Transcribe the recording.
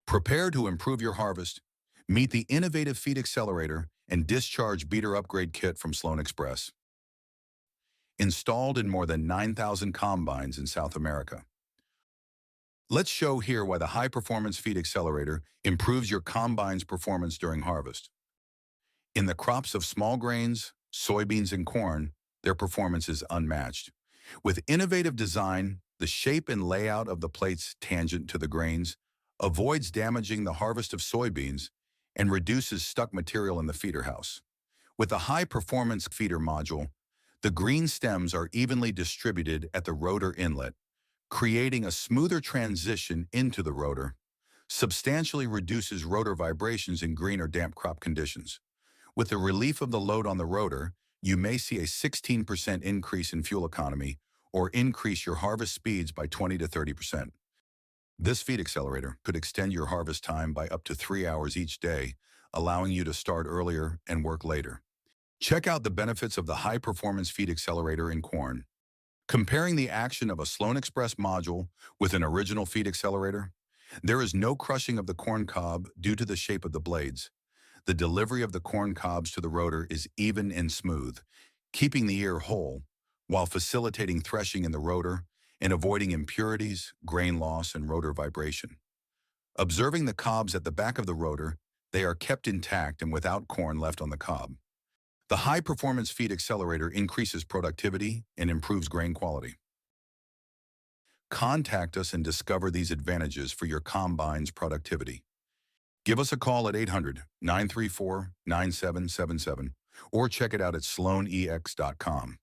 Prepare to improve your harvest. Meet the innovative Feed Accelerator and Discharge Beater Upgrade Kit from Sloan Express. Installed in more than 9,000 combines in South America. Let's show here why the high-performance Feed Accelerator improves your combine's performance during harvest. In the crops of small grains, soybeans, and corn, their performance is unmatched. With innovative design, the shape and layout of the plates tangent to the grains avoids damaging the harvest of soybeans and reduces stuck material in the feeder house. With a high-performance feeder module, the green stems are evenly distributed at the rotor inlet, creating a smoother transition into the rotor, substantially reduces rotor vibrations in green or damp crop conditions. With the relief of the load on the rotor, you may see a 16% increase in fuel economy or increase your harvest speeds by 20 to 30%. This feed accelerator could extend your harvest time by up to 3 hours each day, allowing you to start earlier and work later. Check out the benefits of the high-performance feed accelerator in corn. Comparing the action of a Sloan Express module with an original feed accelerator, there is no crushing of the corn cob due to the shape of the blades. The delivery of the corn cobs to the rotor is even and smooth, keeping the ear whole while facilitating threshing in the rotor and avoiding impurities, grain loss, and rotor vibration. Observing the cobs at the back of the rotor, they are kept intact and without corn left on the cob. The high-performance feed accelerator increases productivity and improves grain quality. Contact us and discover these advantages for your combine's productivity. Give us a call at 800-934-9777 or check it out at sloanex.com.